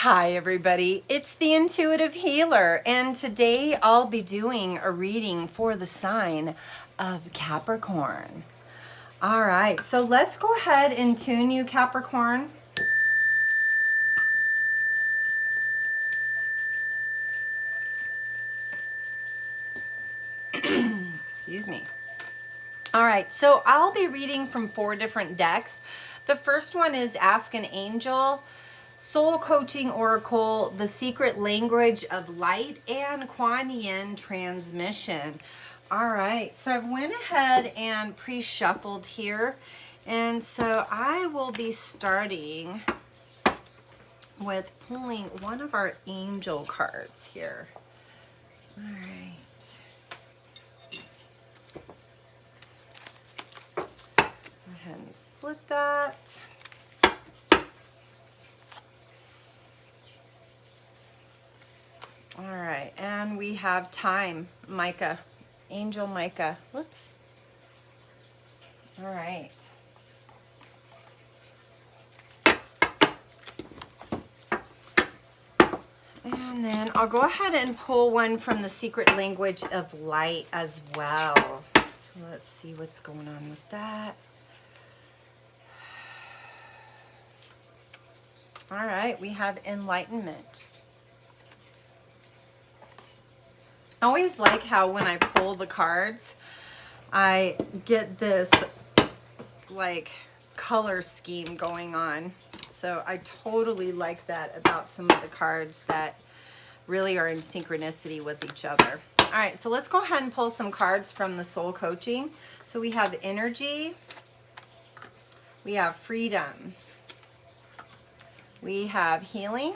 Hi everybody, it's the Intuitive Healer, and today I'll be doing a reading for the sign of Capricorn. All right, so let's go ahead and tune you, Capricorn. Excuse me. All right, so I'll be reading from 4 different decks. The first one is Ask an Angel, Soul Coaching Oracle, The Secret Language of Light, and Quan Yen Transmission. All right, so I've went ahead and pre-shuffled here, and so I will be starting with pulling one of our angel cards here. All right. Go ahead and split that. All right, and we have time, Micah, Angel Micah. Whoops. All right. And then I'll go ahead and pull one from the Secret Language of Light as well. So let's see what's going on with that. All right, we have Enlightenment. I always like how when I pull the cards, I get this like color scheme going on. So I totally like that about some of the cards that really are in synchronicity with each other. All right, so let's go ahead and pull some cards from the Soul Coaching. So we have Energy, we have Freedom, we have Healing,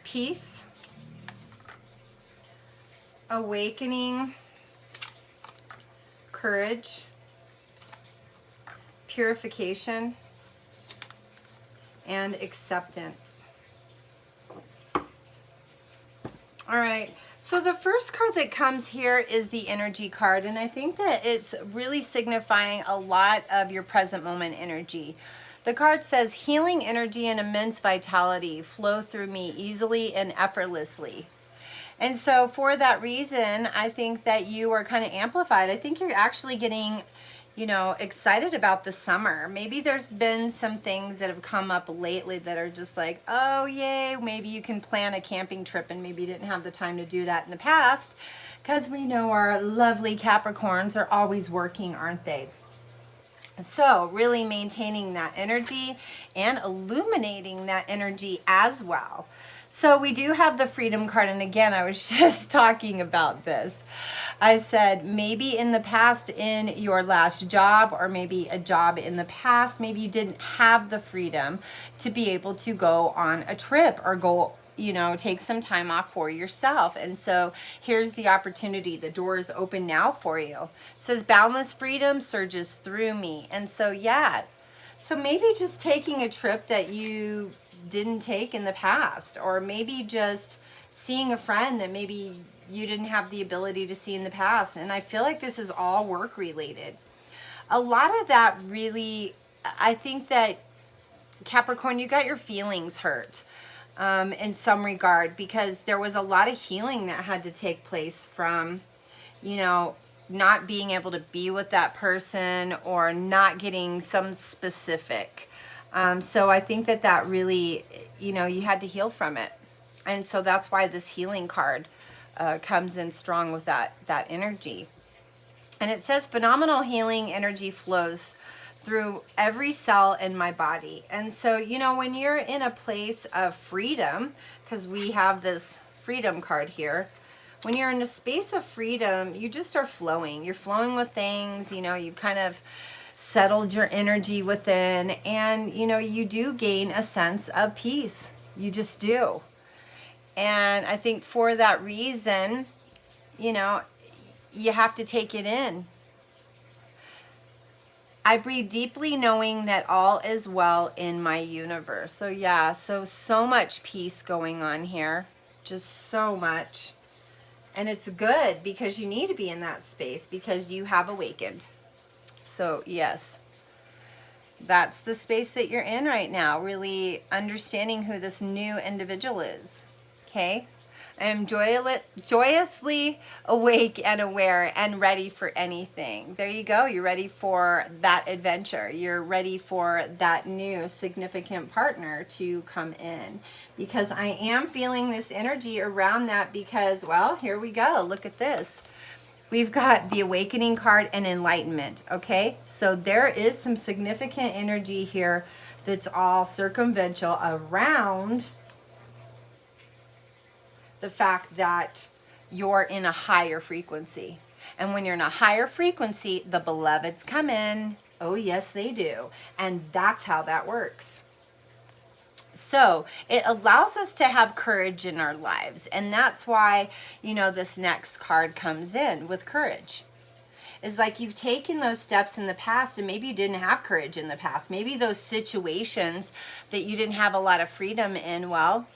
Peace, Awakening, Courage, Purification, and Acceptance. All right, so the first card that comes here is the Energy card, and I think that it's really signifying a lot of your present moment energy. The card says, healing energy and immense vitality flow through me easily and effortlessly. And so for that reason, I think that you are kind of amplified. I think you're actually getting, excited about the summer. Maybe there's been some things that have come up lately that are just like, oh, yay, maybe you can plan a camping trip and maybe you didn't have the time to do that in the past, because we know our lovely Capricorns are always working, aren't they? So really maintaining that energy and illuminating that energy as well. So we do have the Freedom card, and again, I was just talking about this. I said maybe in the past, in your last job, or maybe a job in the past, maybe you didn't have the freedom to be able to go on a trip or go, take some time off for yourself. And so here's the opportunity. The door is open now for you. It says boundless freedom surges through me. And so, yeah, so maybe just taking a trip that you didn't take in the past, or maybe just seeing a friend that maybe you didn't have the ability to see in the past. And I feel like this is all work related. A lot of that really, I think that Capricorn, you got your feelings hurt in some regard, because there was a lot of healing that had to take place from, not being able to be with that person or not getting some specific. So I think that really, you had to heal from it. And so that's why this healing card comes in strong with that energy. And it says phenomenal healing energy flows through every cell in my body. And so, when you're in a place of freedom, because we have this Freedom card here, when you're in a space of freedom, you just are flowing. You're flowing with things, you've kind of settled your energy within, and you do gain a sense of peace. You just do. And I think for that reason, you have to take it in. I breathe deeply knowing that all is well in my universe. So yeah, so much peace going on here. Just so much. And it's good, because you need to be in that space because you have awakened. So yes, that's the space that you're in right now, really understanding who this new individual is. Okay? I am joyously awake and aware and ready for anything. There you go. You're ready for that adventure. You're ready for that new significant partner to come in. Because I am feeling this energy around that because, well, here we go. Look at this. We've got the Awakening card and Enlightenment, okay? So there is some significant energy here that's all circumventional around the fact that you're in a higher frequency. And when you're in a higher frequency, the beloveds come in. Oh, yes, they do. And that's how that works. So it allows us to have courage in our lives. And that's why, you know, this next card comes in with courage. It's like you've taken those steps in the past and maybe you didn't have courage in the past. Maybe those situations that you didn't have a lot of freedom in, well,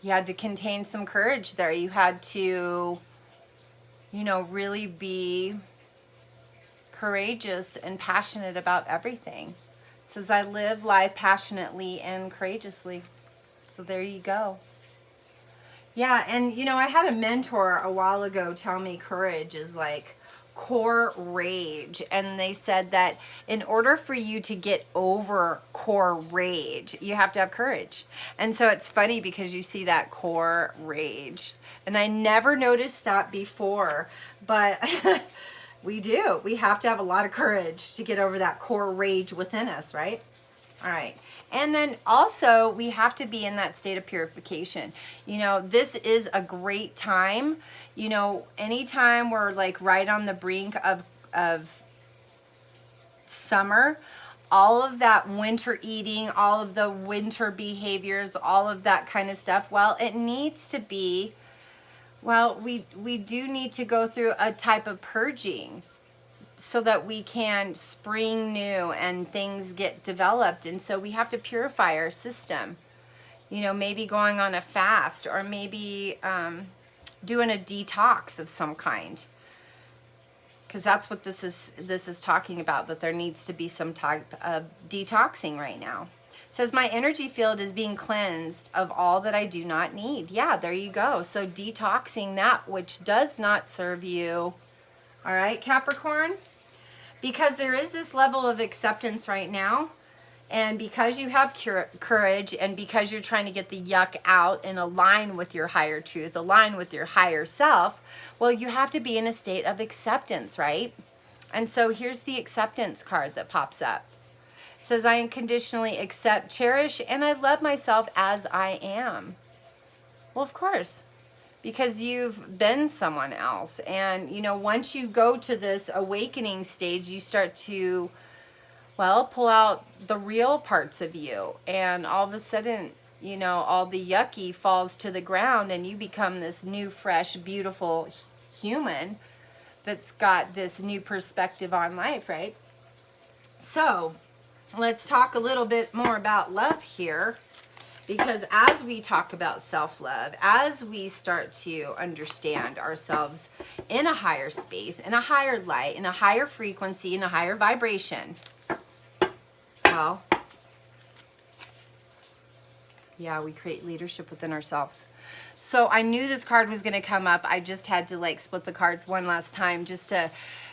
you had to contain some courage there. You had to, you know, really be courageous and passionate about everything. It says, I live life passionately and courageously. So there you go. Yeah, and you know, I had a mentor a while ago tell me courage is like core rage. And they said that in order for you to get over core rage, you have to have courage. And so it's funny because you see that core rage. And I never noticed that before, but we do. We have to have a lot of courage to get over that core rage within us, right? All right. And then also we have to be in that state of purification. You know, this is a great time. You know, anytime we're like right on the brink of summer, all of that winter eating, all of the winter behaviors, all of that kind of stuff, well, it needs to be, well, we do need to go through a type of purging so that we can spring new and things get developed. And so we have to purify our system. You know, maybe going on a fast or maybe doing a detox of some kind. Because that's what this is talking about, that there needs to be some type of detoxing right now. It says, my energy field is being cleansed of all that I do not need. Yeah, there you go. So detoxing that which does not serve you. All right, Capricorn? Because there is this level of acceptance right now, and because you have courage, and because you're trying to get the yuck out and align with your higher truth, align with your higher self, well, you have to be in a state of acceptance, right? And so here's the acceptance card that pops up. It says, I unconditionally accept, cherish, and I love myself as I am. Well, of course. Because you've been someone else. And, you know, once you go to this awakening stage, you start to, well, pull out the real parts of you. And all of a sudden, you know, all the yucky falls to the ground and you become this new, fresh, beautiful human that's got this new perspective on life, right? So let's talk a little bit more about love here. Because as we talk about self-love, as we start to understand ourselves in a higher space, in a higher light, in a higher frequency, in a higher vibration, well, yeah, we create leadership within ourselves. So I knew this card was going to come up. I just had to like split the cards one last time just to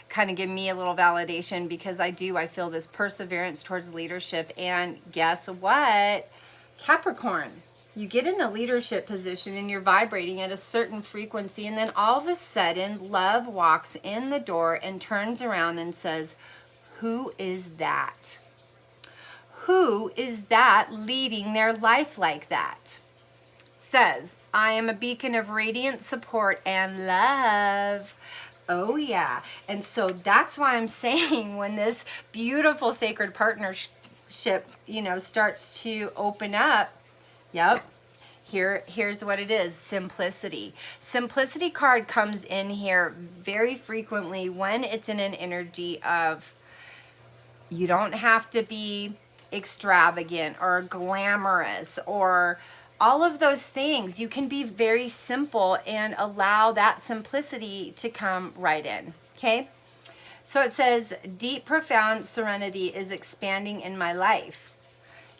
kind of give me a little validation, because I feel this perseverance towards leadership. And guess what? Capricorn, you get in a leadership position and you're vibrating at a certain frequency, and then all of a sudden love walks in the door and turns around and says, who is that? Who is that leading their life like that? Says, I am a beacon of radiant support and love. Oh yeah. And so that's why I'm saying when this beautiful sacred partnership, you know, starts to open up, yep, here's what it is: simplicity. Simplicity card comes in here very frequently when it's in an energy of, you don't have to be extravagant or glamorous or all of those things. You can be very simple and allow that simplicity to come right in, okay? So it says, deep, profound serenity is expanding in my life.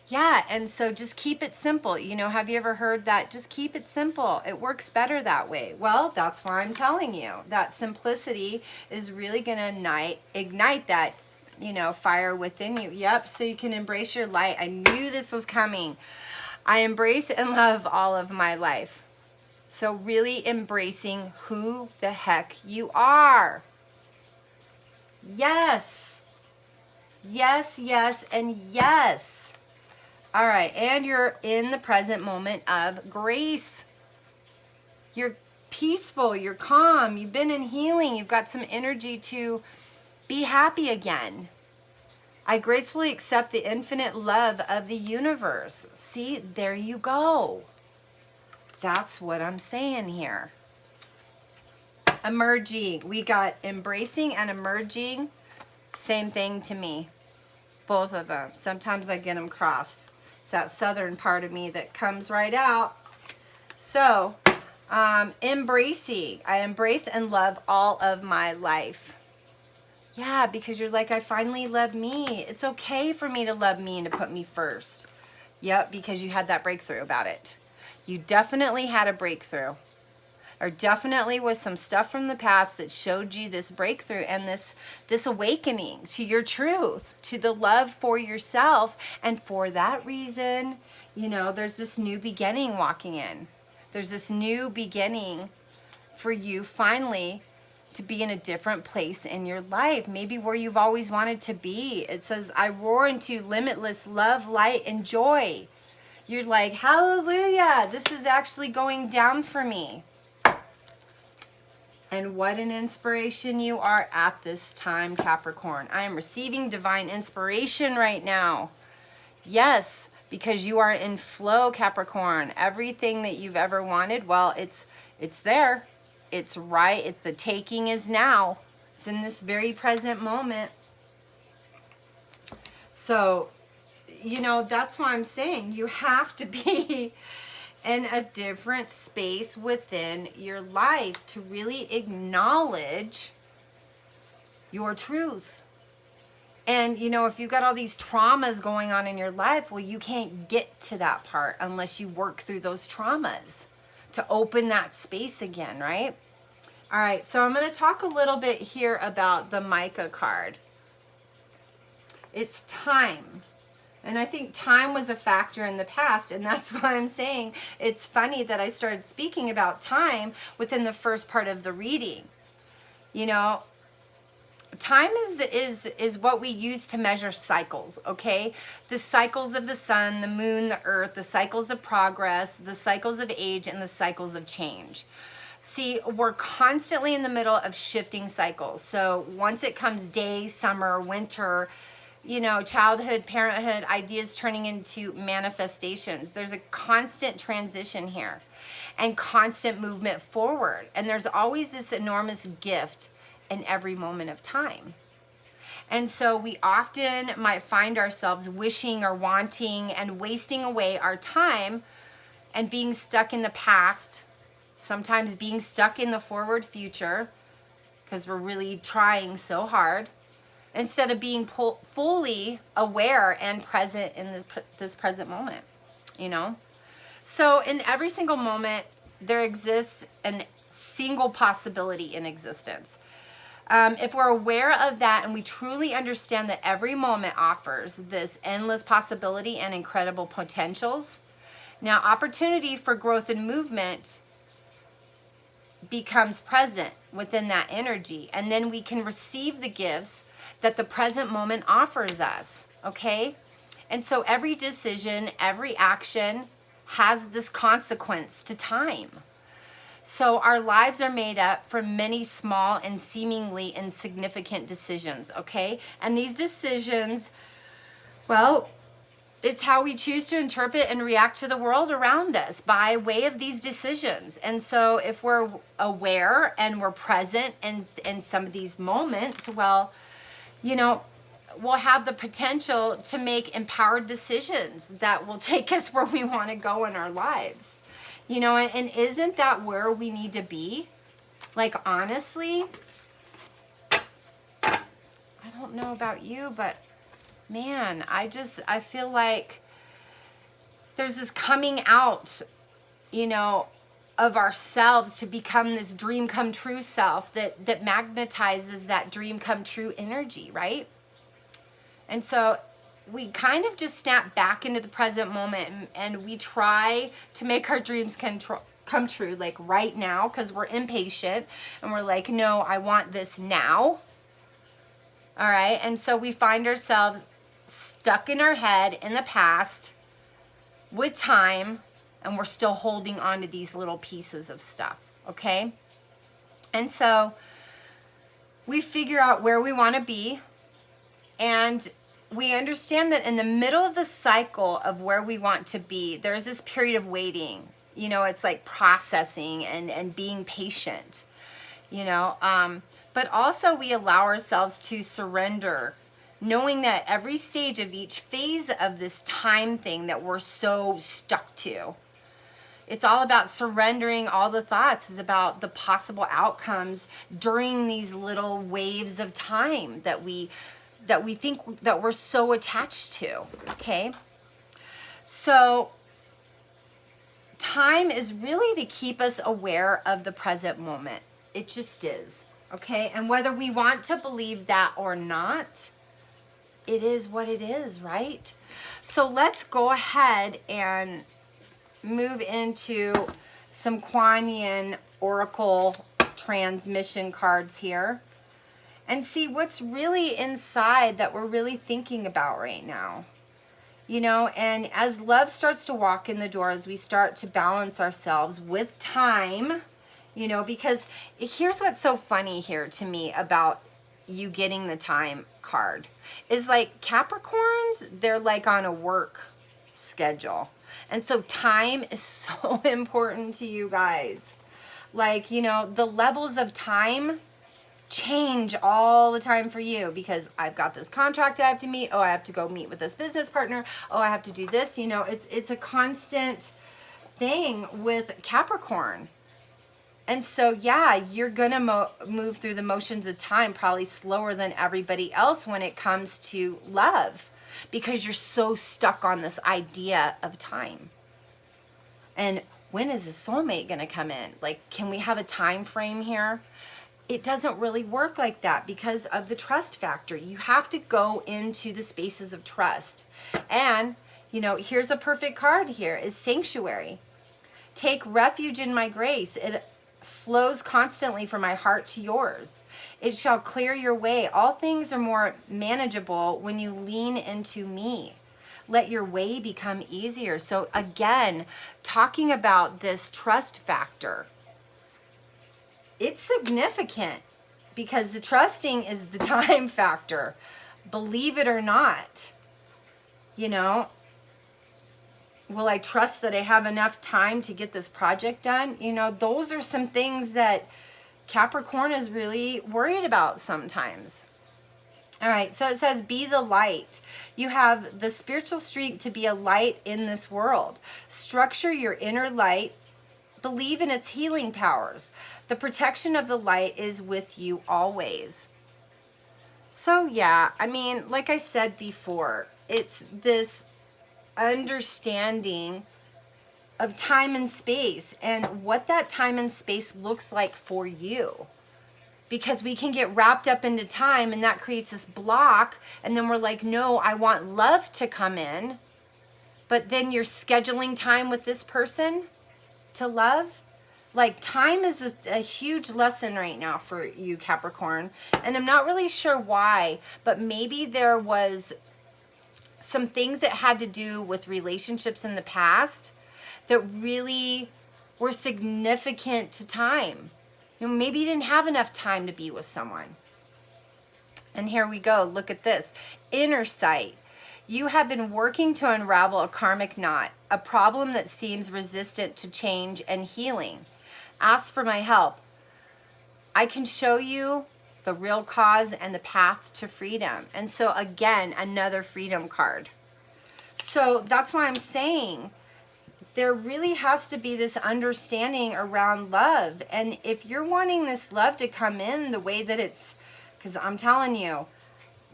Yeah, and so just keep it simple. You know, have you ever heard that? Just keep it simple. It works better that way. Well, that's why I'm telling you. That simplicity is really going to ignite that, you know, fire within you. Yep, so you can embrace your light. I knew this was coming. I embrace and love all of my life. So really embracing who the heck you are. Yes. Yes, yes, and yes. All right, and you're in the present moment of grace. You're peaceful, you're calm, you've been in healing, you've got some energy to be happy again. I gracefully accept the infinite love of the universe. See, there you go. That's what I'm saying here. Emerging. We got embracing and emerging. Same thing to me. Both of them. Sometimes I get them crossed. It's that southern part of me that comes right out. So, embracing. I embrace and love all of my life. Yeah, because you're like, I finally love me. It's okay for me to love me and to put me first. Yep, because you had that breakthrough about it. You definitely had a breakthrough. Or definitely was some stuff from the past that showed you this breakthrough and this awakening to your truth, to the love for yourself. And for that reason, you know, there's this new beginning walking in. There's this new beginning for you finally to be in a different place in your life, maybe where you've always wanted to be. It says, I roar into limitless love, light, and joy. You're like, hallelujah, this is actually going down for me. And what an inspiration you are at this time, Capricorn. I am receiving divine inspiration right now. Yes, because you are in flow, Capricorn. Everything that you've ever wanted, well, it's there. It's right. The taking is now. It's in this very present moment. So, you know, that's why I'm saying you have to be in a different space within your life to really acknowledge your truth. And, you know, if you've got all these traumas going on in your life, well, you can't get to that part unless you work through those traumas to open that space again, right? All right, so I'm going to talk a little bit here about the Micah card. It's time. And I think time was a factor in the past, and that's why I'm saying it's funny that I started speaking about time within the first part of the reading. You know, time is what we use to measure cycles, okay? The cycles of the sun, the moon, the earth, the cycles of progress, the cycles of age, and the cycles of change. See, we're constantly in the middle of shifting cycles. So once it comes day, summer, winter, you know, childhood, parenthood, ideas turning into manifestations. There's a constant transition here and constant movement forward. And there's always this enormous gift in every moment of time. And so we often might find ourselves wishing or wanting and wasting away our time and being stuck in the past, sometimes being stuck in the forward future because we're really trying so hard, instead of being fully aware and present in this present moment, you know? So in every single moment, there exists a single possibility in existence. If we're aware of that and we truly understand that every moment offers this endless possibility and incredible potentials, now opportunity for growth and movement becomes present within that energy, and then we can receive the gifts that the present moment offers us, okay? And so every decision, every action has this consequence to time. So our lives are made up from many small and seemingly insignificant decisions, okay? And these decisions, well, it's how we choose to interpret and react to the world around us by way of these decisions. And so if we're aware and we're present in some of these moments, well, you know, we'll have the potential to make empowered decisions that will take us where we want to go in our lives. You know, and isn't that where we need to be? Like, honestly, don't know about you, but man, I feel like there's this coming out, you know, of ourselves to become this dream come true self that magnetizes that dream come true energy, right? And so we kind of just snap back into the present moment and we try to make our dreams come true, like right now, because we're impatient and we're like, no, I want this now. All right. And so we find ourselves stuck in our head in the past with time, and we're still holding on to these little pieces of stuff. Okay. And so we figure out where we want to be, and we understand that in the middle of the cycle of where we want to be, there's this period of waiting. You know, it's like processing and being patient, you know. But also we allow ourselves to surrender, knowing that every stage of each phase of this time thing that we're so stuck to, it's all about surrendering all the thoughts. It's about the possible outcomes during these little waves of time that we think that we're so attached to, okay? So time is really to keep us aware of the present moment. It just is, okay? And whether we want to believe that or not, it is what it is, right? So let's go ahead and move into some Quan Yen Oracle transmission cards here and see what's really inside that we're really thinking about right now. You know, and as love starts to walk in the door, as we start to balance ourselves with time, you know, because here's what's so funny here to me about you getting the time card is like Capricorns, they're like on a work schedule. And so time is so important to you guys. Like, you know, the levels of time change all the time for you because I've got this contract I have to meet. Oh, I have to go meet with this business partner. Oh, I have to do this. You know, it's a constant thing with Capricorn. And so, yeah, you're going to move through the motions of time probably slower than everybody else when it comes to love because you're so stuck on this idea of time. And when is the soulmate going to come in? Like, can we have a time frame here? It doesn't really work like that because of the trust factor. You have to go into the spaces of trust. And, you know, here's a perfect card here is sanctuary. Take refuge in my grace. It flows constantly from my heart to yours. It shall clear your way. All things are more manageable when you lean into me. Let your way become easier. So again, talking about this trust factor, it's significant because the trusting is the time factor. Believe it or not, you know, will I trust that I have enough time to get this project done? You know, those are some things that Capricorn is really worried about sometimes. All right, so it says, be the light. You have the spiritual strength to be a light in this world. Structure your inner light. Believe in its healing powers. The protection of the light is with you always. So yeah, I mean, like I said before, it's this understanding of time and space and what that time and space looks like for you. Because we can get wrapped up into time and that creates this block, and then we're like, no, I want love to come in. But then you're scheduling time with this person to love. Like, time is a huge lesson right now for you, Capricorn. And I'm not really sure why, but maybe there was some things that had to do with relationships in the past that really were significant to time. You know, maybe you didn't have enough time to be with someone. And here we go. Look at this. Inner sight. You have been working to unravel a karmic knot, a problem that seems resistant to change and healing. Ask for my help. I can show you the real cause and the path to freedom. And so again, another freedom card. So that's why I'm saying there really has to be this understanding around love. And if you're wanting this love to come in the way that it's, because I'm telling you,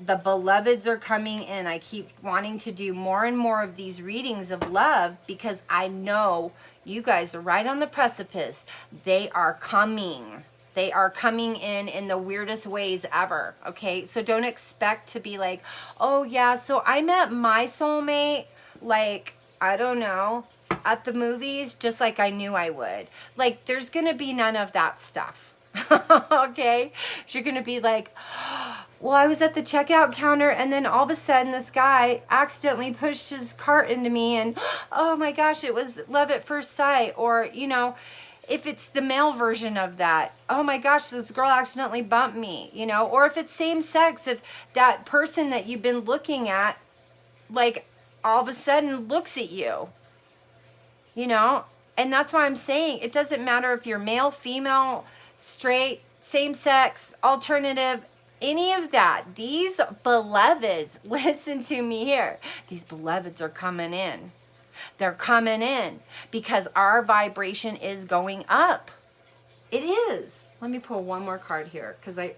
the beloveds are coming in. I keep wanting to do more and more of these readings of love because I know you guys are right on the precipice. They are coming. They are coming in the weirdest ways ever, okay? So don't expect to be like, oh yeah, so I met my soulmate, like, I don't know, at the movies, just like I knew I would. Like, there's gonna be none of that stuff, okay? You're gonna be like, well, I was at the checkout counter and then all of a sudden this guy accidentally pushed his cart into me and oh my gosh, it was love at first sight. Or, you know, if it's the male version of that, oh my gosh, this girl accidentally bumped me, you know, or if it's same sex, if that person that you've been looking at, like all of a sudden looks at you, you know, and that's why I'm saying it doesn't matter if you're male, female, straight, same sex, alternative, any of that. These beloveds, listen to me here. These beloveds are coming in. They're coming in because our vibration is going up. It is. Let me pull one more card here because I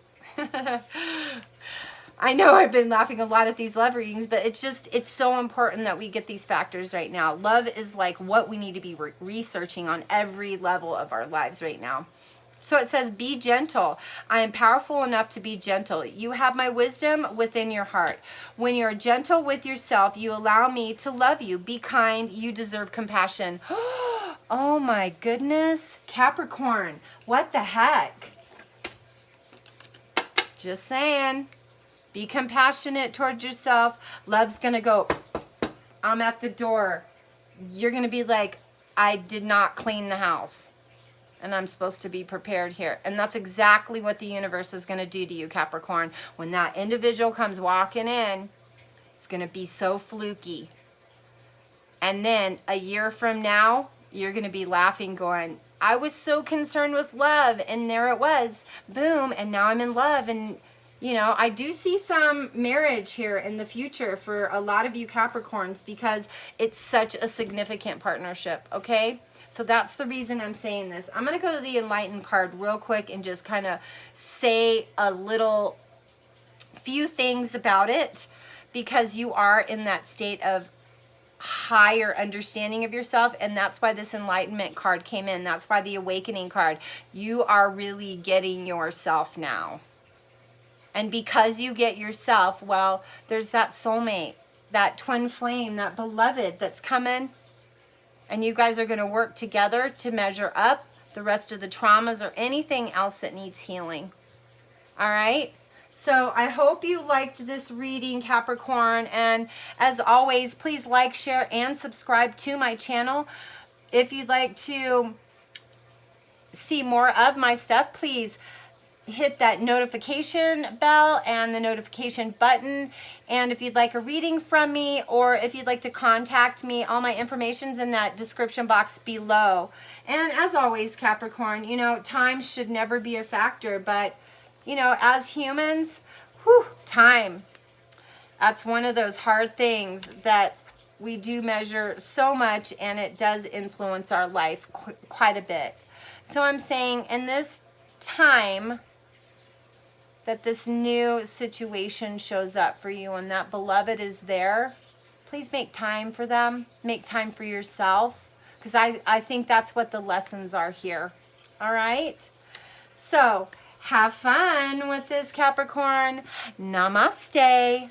know I've been laughing a lot at these love readings, but it's so important that we get these factors right now. Love is like what we need to be researching on every level of our lives right now. So it says, be gentle. I am powerful enough to be gentle. You have my wisdom within your heart. When you're gentle with yourself, you allow me to love you. Be kind. You deserve compassion. Oh my goodness. Capricorn, what the heck? Just saying. Be compassionate towards yourself. Love's going to go, I'm at the door. You're going to be like, I did not clean the house. And I'm supposed to be prepared here. And that's exactly what the universe is going to do to you, Capricorn. When that individual comes walking in, it's going to be so fluky. And then a year from now, you're going to be laughing going, I was so concerned with love. And there it was. Boom. And now I'm in love. And, you know, I do see some marriage here in the future for a lot of you Capricorns because it's such a significant partnership, okay? So that's the reason I'm saying this. I'm going to go to the Enlightened card real quick and just kind of say a few things about it because you are in that state of higher understanding of yourself, and that's why this Enlightenment card came in. That's why the Awakening card. You are really getting yourself now. And because you get yourself, well, there's that soulmate, that twin flame, that beloved that's coming. And you guys are going to work together to measure up the rest of the traumas or anything else that needs healing. All right? So I hope you liked this reading, Capricorn. And as always, please like, share, and subscribe to my channel. If you'd like to see more of my stuff, please hit that notification bell and the notification button. And if you'd like a reading from me or if you'd like to contact me, all my information's in that description box below. And as always, Capricorn, you know, time should never be a factor, but you know, as humans, time, that's one of those hard things that we do measure so much, and it does influence our life quite a bit. So I'm saying in this time that this new situation shows up for you and that beloved is there, please make time for them. Make time for yourself, because I think that's what the lessons are here. All right? So have fun with this, Capricorn. Namaste.